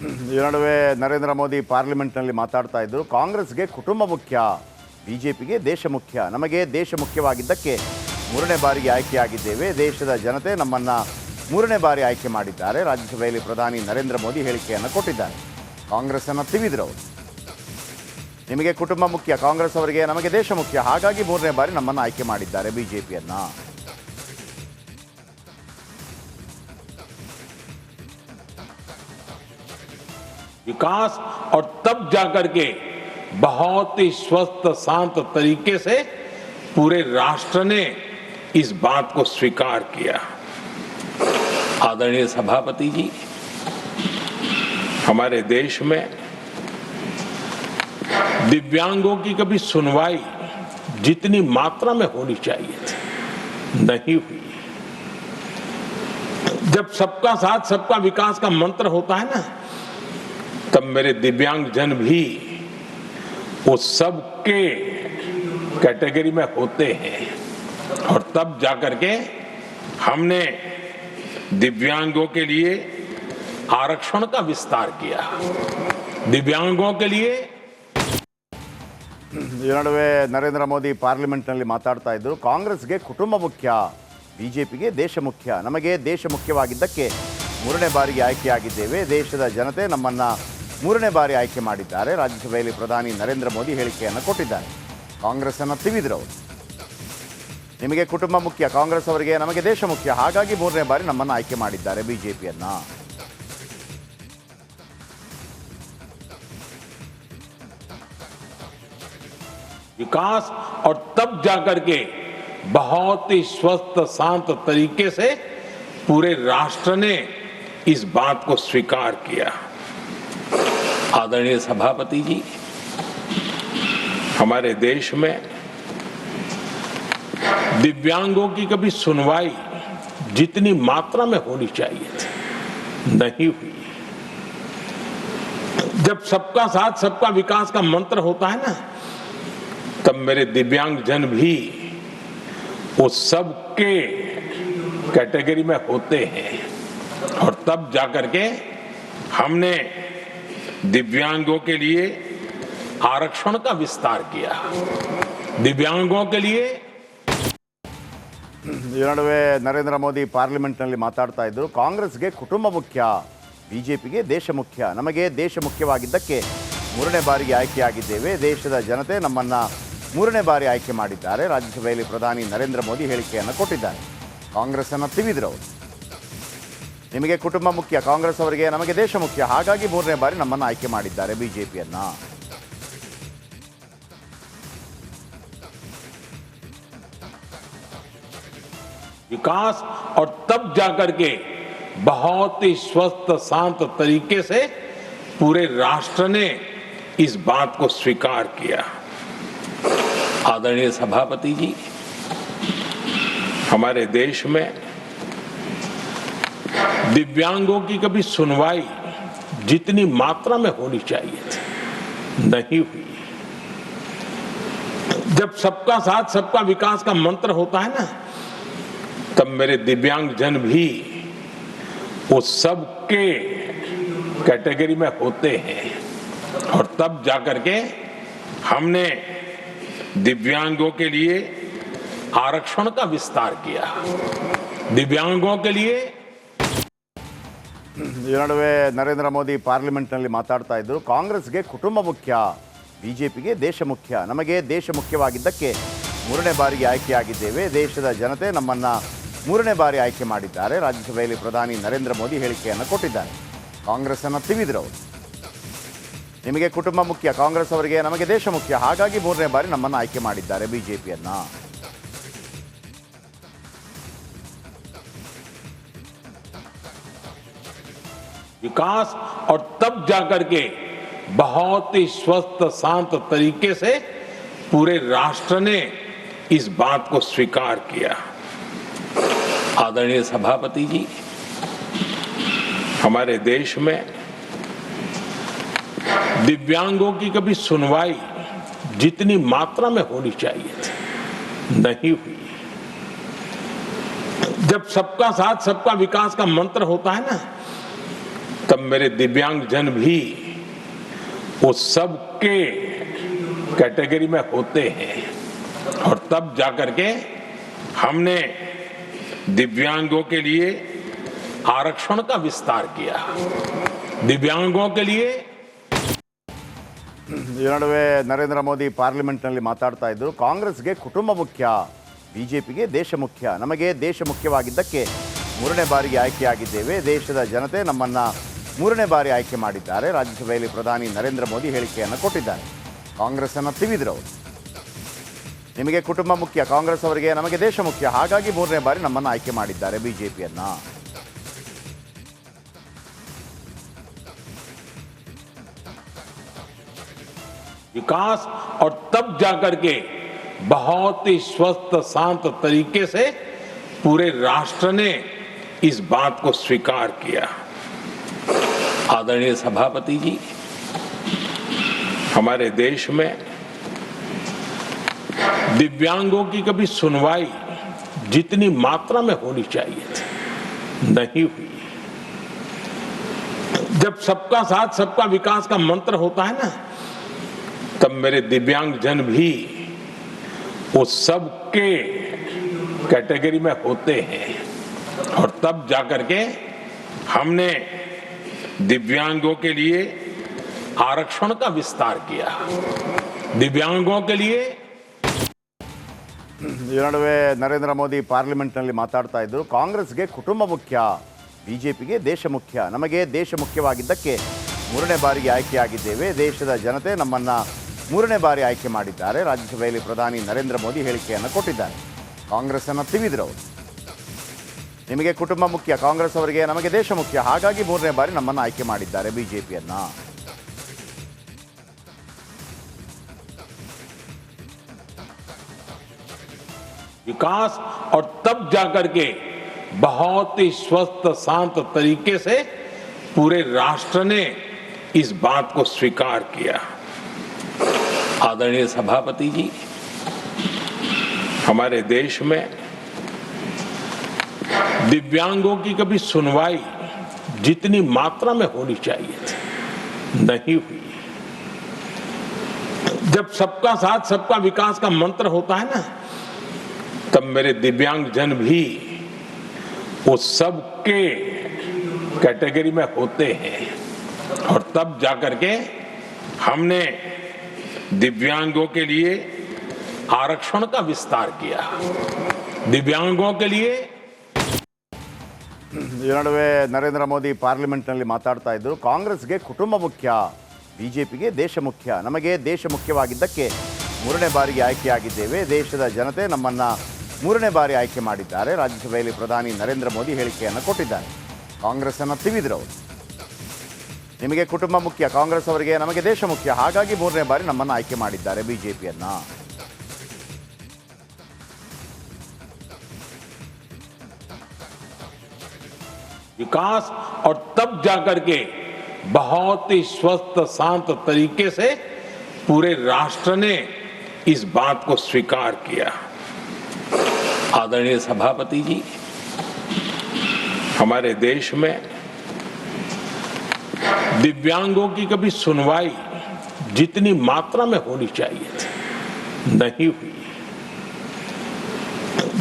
ಈ ನಡುವೆ ನರೇಂದ್ರ ಮೋದಿ ಪಾರ್ಲಿಮೆಂಟ್ನಲ್ಲಿ ಮಾತಾಡ್ತಾ ಇದ್ದರು. ಕಾಂಗ್ರೆಸ್ಗೆ ಕುಟುಂಬ ಮುಖ್ಯ, ಬಿಜೆಪಿಗೆ ದೇಶ ಮುಖ್ಯ. ನಮಗೆ ದೇಶ ಮುಖ್ಯವಾಗಿದ್ದಕ್ಕೆ ಮೂರನೇ ಬಾರಿಗೆ ಆಯ್ಕೆಯಾಗಿದ್ದೇವೆ. ದೇಶದ ಜನತೆ ನಮ್ಮನ್ನು ಮೂರನೇ ಬಾರಿ ಆಯ್ಕೆ ಮಾಡಿದ್ದಾರೆ. ರಾಜ್ಯಸಭೆಯಲ್ಲಿ ಪ್ರಧಾನಿ ನರೇಂದ್ರ ಮೋದಿ ಹೇಳಿಕೆಯನ್ನು ಕೊಟ್ಟಿದ್ದಾರೆ. ಕಾಂಗ್ರೆಸ್ಸನ್ನು ತಿವಿದ್ರು ಅವರು. ನಿಮಗೆ ಕುಟುಂಬ ಮುಖ್ಯ, ಕಾಂಗ್ರೆಸ್ ಅವರಿಗೆ ನಮಗೆ ದೇಶ ಮುಖ್ಯ, ಹಾಗಾಗಿ ಮೂರನೇ ಬಾರಿ ನಮ್ಮನ್ನು ಆಯ್ಕೆ ಮಾಡಿದ್ದಾರೆ ಬಿಜೆಪಿಯನ್ನು. विकास और तब जाकर के बहुत ही स्वस्थ शांत तरीके से पूरे राष्ट्र ने इस बात को स्वीकार किया। आदरणीय सभापति जी, हमारे देश में दिव्यांगों की कभी सुनवाई जितनी मात्रा में होनी चाहिए थी नहीं हुई। जब सबका साथ सबका विकास का मंत्र होता है ना, तब मेरे दिव्यांग जन भी वो सबके कैटेगरी में होते हैं और तब जाकर के हमने दिव्यांगों के लिए आरक्षण का विस्तार किया। दिव्यांगों के लिए ಈ ನಡುವೆ ನರೇಂದ್ರ ಮೋದಿ ಪಾರ್ಲಿಮೆಂಟ್ನಲ್ಲಿ ಮಾತಾಡ್ತಾ ಇದ್ದರು. ಕಾಂಗ್ರೆಸ್ಗೆ ಕುಟುಂಬ ಮುಖ್ಯ, ಬಿಜೆಪಿಗೆ ದೇಶ ಮುಖ್ಯ. ನಮಗೆ ದೇಶ ಮುಖ್ಯವಾಗಿದ್ದಕ್ಕೆ ಮೂರನೇ ಬಾರಿಗೆ ಆಯ್ಕೆಯಾಗಿದ್ದೇವೆ. ದೇಶದ ಜನತೆ ನಮ್ಮನ್ನು ಮೂರನೇ ಬಾರಿ ಆಯ್ಕೆ ಮಾಡಿದ್ದಾರೆ. ರಾಜ್ಯಸಭೆಯಲ್ಲಿ ಪ್ರಧಾನಿ ನರೇಂದ್ರ ಮೋದಿ ಹೇಳಿಕೆಯನ್ನು ಕೊಟ್ಟಿದ್ದಾರೆ. ಕಾಂಗ್ರೆಸ್ಸನ್ನು ತಿವಿದ್ರು ಅವರು. ನಿಮಗೆ ಕುಟುಂಬ ಮುಖ್ಯ, ಕಾಂಗ್ರೆಸ್ ಅವರಿಗೆ ನಮಗೆ ದೇಶ ಮುಖ್ಯ, ಹಾಗಾಗಿ ಮೂರನೇ ಬಾರಿ ನಮ್ಮನ್ನು ಆಯ್ಕೆ ಮಾಡಿದ್ದಾರೆ ಬಿಜೆಪಿಯನ್ನು. विकास और तब जाकर के बहुत ही स्वस्थ शांत तरीके से पूरे राष्ट्र ने इस बात को स्वीकार किया। आदरणीय सभापति जी, हमारे देश में दिव्यांगों की कभी सुनवाई जितनी मात्रा में होनी चाहिए थी नहीं हुई। जब सबका साथ सबका विकास का मंत्र होता है ना, तब मेरे दिव्यांग जन भी वो सबके कैटेगरी में होते हैं और तब जाकर के हमने दिव्यांगों के लिए आरक्षण का विस्तार किया। दिव्यांगों के लिए ಈ ನಡುವೆ ನರೇಂದ್ರ ಮೋದಿ ಪಾರ್ಲಿಮೆಂಟ್ನಲ್ಲಿ ಮಾತಾಡ್ತಾ ಇದ್ದರು. ಕಾಂಗ್ರೆಸ್ಗೆ ಕುಟುಂಬ ಮುಖ್ಯ, ಬಿಜೆಪಿಗೆ ದೇಶ ಮುಖ್ಯ. ನಮಗೆ ದೇಶ ಮುಖ್ಯವಾಗಿದ್ದಕ್ಕೆ ಮೂರನೇ ಬಾರಿಗೆ ಆಯ್ಕೆಯಾಗಿದ್ದೇವೆ. ದೇಶದ ಜನತೆ ನಮ್ಮನ್ನು ಮೂರನೇ ಬಾರಿ ಆಯ್ಕೆ ಮಾಡಿದ್ದಾರೆ. ರಾಜ್ಯಸಭೆಯಲ್ಲಿ ಪ್ರಧಾನಿ ನರೇಂದ್ರ ಮೋದಿ ಹೇಳಿಕೆಯನ್ನು ಕೊಟ್ಟಿದ್ದಾರೆ. ಕಾಂಗ್ರೆಸ್ಸನ್ನು ತಿವಿದ್ರು ಅವರು. ನಿಮಗೆ ಕುಟುಂಬ ಮುಖ್ಯ, ಕಾಂಗ್ರೆಸ್ ಅವರಿಗೆ ನಮಗೆ ದೇಶ ಮುಖ್ಯ, ಹಾಗಾಗಿ ಮೂರನೇ ಬಾರಿ ನಮ್ಮನ್ನು ಆಯ್ಕೆ ಮಾಡಿದ್ದಾರೆ ಬಿಜೆಪಿಯನ್ನು. विकास और तब जाकर के बहुत ही स्वस्थ शांत तरीके से पूरे राष्ट्र ने इस बात को स्वीकार किया। आदरणीय सभापति जी, हमारे देश में दिव्यांगों की कभी सुनवाई जितनी मात्रा में होनी चाहिए थी नहीं हुई। जब सबका साथ सबका विकास का मंत्र होता है ना, तब मेरे दिव्यांग जन भी वो सबके कैटेगरी में होते हैं और तब जाकर के हमने दिव्यांगों के लिए आरक्षण का विस्तार किया। दिव्यांगों के लिए ಈ ನಡುವೆ ನರೇಂದ್ರ ಮೋದಿ ಪಾರ್ಲಿಮೆಂಟ್ನಲ್ಲಿ ಮಾತಾಡ್ತಾ ಇದ್ದರು. ಕಾಂಗ್ರೆಸ್ಗೆ ಕುಟುಂಬ ಮುಖ್ಯ, ಬಿಜೆಪಿಗೆ ದೇಶ ಮುಖ್ಯ. ನಮಗೆ ದೇಶ ಮುಖ್ಯವಾಗಿದ್ದಕ್ಕೆ ಮೂರನೇ ಬಾರಿಗೆ ಆಯ್ಕೆಯಾಗಿದ್ದೇವೆ. ದೇಶದ ಜನತೆ ನಮ್ಮನ್ನು ಮೂರನೇ ಬಾರಿ ಆಯ್ಕೆ ಮಾಡಿದ್ದಾರೆ. ರಾಜ್ಯಸಭೆಯಲ್ಲಿ ಪ್ರಧಾನಿ ನರೇಂದ್ರ ಮೋದಿ ಹೇಳಿಕೆಯನ್ನು ಕೊಟ್ಟಿದ್ದಾರೆ. ಕಾಂಗ್ರೆಸ್ಸನ್ನು ತಿವಿದ್ರು ಅವರು. ನಿಮಗೆ ಕುಟುಂಬ ಮುಖ್ಯ, ಕಾಂಗ್ರೆಸ್ ಅವರಿಗೆ ನಮಗೆ ದೇಶ ಮುಖ್ಯ, ಹಾಗಾಗಿ ಮೂರನೇ ಬಾರಿ ನಮ್ಮನ್ನು ಆಯ್ಕೆ ಮಾಡಿದ್ದಾರೆ ಬಿಜೆಪಿಯನ್ನು. विकास और तब जाकर के बहुत ही स्वस्थ शांत तरीके से पूरे राष्ट्र ने इस बात को स्वीकार किया। आदरणीय सभापति जी, हमारे देश में दिव्यांगों की कभी सुनवाई जितनी मात्रा में होनी चाहिए थी नहीं हुई। जब सबका साथ सबका विकास का मंत्र होता है ना, तब मेरे दिव्यांगजन भी उस सब के कैटेगरी में होते हैं और तब जाकर के हमने दिव्यांगों के लिए आरक्षण का विस्तार किया। दिव्यांगों के लिए ಈ ನಡುವೆ ನರೇಂದ್ರ ಮೋದಿ ಪಾರ್ಲಿಮೆಂಟ್ನಲ್ಲಿ ಮಾತಾಡ್ತಾ ಇದ್ದರು. ಕಾಂಗ್ರೆಸ್ಗೆ ಕುಟುಂಬ ಮುಖ್ಯ, ಬಿಜೆಪಿಗೆ ದೇಶ ಮುಖ್ಯ. ನಮಗೆ ದೇಶ ಮುಖ್ಯವಾಗಿದ್ದಕ್ಕೆ ಮೂರನೇ ಬಾರಿಗೆ ಆಯ್ಕೆಯಾಗಿದ್ದೇವೆ. ದೇಶದ ಜನತೆ ನಮ್ಮನ್ನು ಮೂರನೇ ಬಾರಿ ಆಯ್ಕೆ ಮಾಡಿದ್ದಾರೆ. ರಾಜ್ಯಸಭೆಯಲ್ಲಿ ಪ್ರಧಾನಿ ನರೇಂದ್ರ ಮೋದಿ ಹೇಳಿಕೆಯನ್ನು ಕೊಟ್ಟಿದ್ದಾರೆ. ಕಾಂಗ್ರೆಸ್ಸನ್ನು ತಿವಿದ್ರು ಅವರು. ನಿಮಗೆ ಕುಟುಂಬ ಮುಖ್ಯ, ಕಾಂಗ್ರೆಸ್ ಅವರಿಗೆ ನಮಗೆ ದೇಶ ಮುಖ್ಯ, ಹಾಗಾಗಿ ಮೂರನೇ ಬಾರಿ ನಮ್ಮನ್ನು ಆಯ್ಕೆ ಮಾಡಿದ್ದಾರೆ ಬಿಜೆಪಿಯನ್ನು. विकास और तब जाकर के बहुत ही स्वस्थ शांत तरीके से पूरे राष्ट्र ने इस बात को स्वीकार किया। आदरणीय सभापति जी, हमारे देश में दिव्यांगों की कभी सुनवाई जितनी मात्रा में होनी चाहिए थी नहीं हुई। जब सबका साथ सबका विकास का मंत्र होता है ना, तब मेरे दिव्यांगजन भी उस सब के कैटेगरी में होते हैं और तब जाकर के हमने दिव्यांगों के लिए आरक्षण का विस्तार किया। दिव्यांगों के लिए ಈ ನಡುವೆ ನರೇಂದ್ರ ಮೋದಿ ಪಾರ್ಲಿಮೆಂಟ್ನಲ್ಲಿ ಮಾತಾಡ್ತಾ ಇದ್ದರು. ಕಾಂಗ್ರೆಸ್ಗೆ ಕುಟುಂಬ ಮುಖ್ಯ, ಬಿಜೆಪಿಗೆ ದೇಶ ಮುಖ್ಯ. ನಮಗೆ ದೇಶ ಮುಖ್ಯವಾಗಿದ್ದಕ್ಕೆ ಮೂರನೇ ಬಾರಿಗೆ ಆಯ್ಕೆಯಾಗಿದ್ದೇವೆ. ದೇಶದ ಜನತೆ ನಮ್ಮನ್ನು ಮೂರನೇ ಬಾರಿ ಆಯ್ಕೆ ಮಾಡಿದ್ದಾರೆ. ರಾಜ್ಯಸಭೆಯಲ್ಲಿ ಪ್ರಧಾನಿ ನರೇಂದ್ರ ಮೋದಿ ಹೇಳಿಕೆಯನ್ನು ಕೊಟ್ಟಿದ್ದಾರೆ. ಕಾಂಗ್ರೆಸ್ಸನ್ನು ತಿವಿದ್ರು ಅವರು. ನಿಮಗೆ ಕುಟುಂಬ ಮುಖ್ಯ, ಕಾಂಗ್ರೆಸ್ ಅವರಿಗೆ ನಮಗೆ ದೇಶ ಮುಖ್ಯ, ಹಾಗಾಗಿ ಮೂರನೇ ಬಾರಿ ನಮ್ಮನ್ನು ಆಯ್ಕೆ ಮಾಡಿದ್ದಾರೆ ಬಿಜೆಪಿಯನ್ನು. विकास और तब जाकर के बहुत ही स्वस्थ शांत तरीके से पूरे राष्ट्र ने इस बात को स्वीकार किया। आदरणीय सभापति जी, हमारे देश में दिव्यांगों की कभी सुनवाई जितनी मात्रा में होनी चाहिए थी नहीं हुई। जब सबका साथ सबका विकास का मंत्र होता है ना, तब मेरे दिव्यांगजन भी उस सब के कैटेगरी में होते हैं और तब जाकर के हमने दिव्यांगों के लिए आरक्षण का विस्तार किया। दिव्यांगों के लिए ಈ ನಡುವೆ ನರೇಂದ್ರ ಮೋದಿ ಪಾರ್ಲಿಮೆಂಟ್ನಲ್ಲಿ ಮಾತಾಡ್ತಾ ಇದ್ದರು. ಕಾಂಗ್ರೆಸ್ಗೆ ಕುಟುಂಬ ಮುಖ್ಯ, ಬಿಜೆಪಿಗೆ ದೇಶ ಮುಖ್ಯ. ನಮಗೆ ದೇಶ ಮುಖ್ಯವಾಗಿದ್ದಕ್ಕೆ ಮೂರನೇ ಬಾರಿಗೆ ಆಯ್ಕೆಯಾಗಿದ್ದೇವೆ. ದೇಶದ ಜನತೆ ನಮ್ಮನ್ನು ಮೂರನೇ ಬಾರಿ ಆಯ್ಕೆ ಮಾಡಿದ್ದಾರೆ. ರಾಜ್ಯಸಭೆಯಲ್ಲಿ ಪ್ರಧಾನಿ ನರೇಂದ್ರ ಮೋದಿ ಹೇಳಿಕೆಯನ್ನು ಕೊಟ್ಟಿದ್ದಾರೆ. ಕಾಂಗ್ರೆಸ್ಸನ್ನು ತಿವಿದ್ರು ಅವರು. ನಿಮಗೆ ಕುಟುಂಬ ಮುಖ್ಯ, ಕಾಂಗ್ರೆಸ್ ಅವರಿಗೆ ನಮಗೆ ದೇಶ ಮುಖ್ಯ, ಹಾಗಾಗಿ ಮೂರನೇ ಬಾರಿ ನಮ್ಮನ್ನು ಆಯ್ಕೆ ಮಾಡಿದ್ದಾರೆ ಬಿಜೆಪಿಯನ್ನು. विकास और तब जाकर के बहुत ही स्वस्थ शांत तरीके से पूरे राष्ट्र ने इस बात को स्वीकार किया। आदरणीय सभापति जी, हमारे देश में दिव्यांगों की कभी सुनवाई जितनी मात्रा में होनी चाहिए थी नहीं हुई।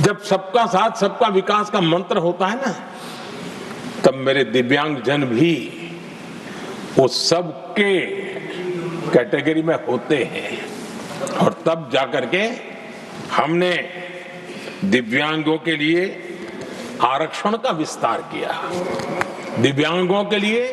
जब सबका साथ सबका विकास का मंत्र होता है ना, तब मेरे दिव्यांगजन भी उस सब के कैटेगरी में होते हैं और तब जाकर के हमने दिव्यांगों के लिए आरक्षण का विस्तार किया। दिव्यांगों के लिए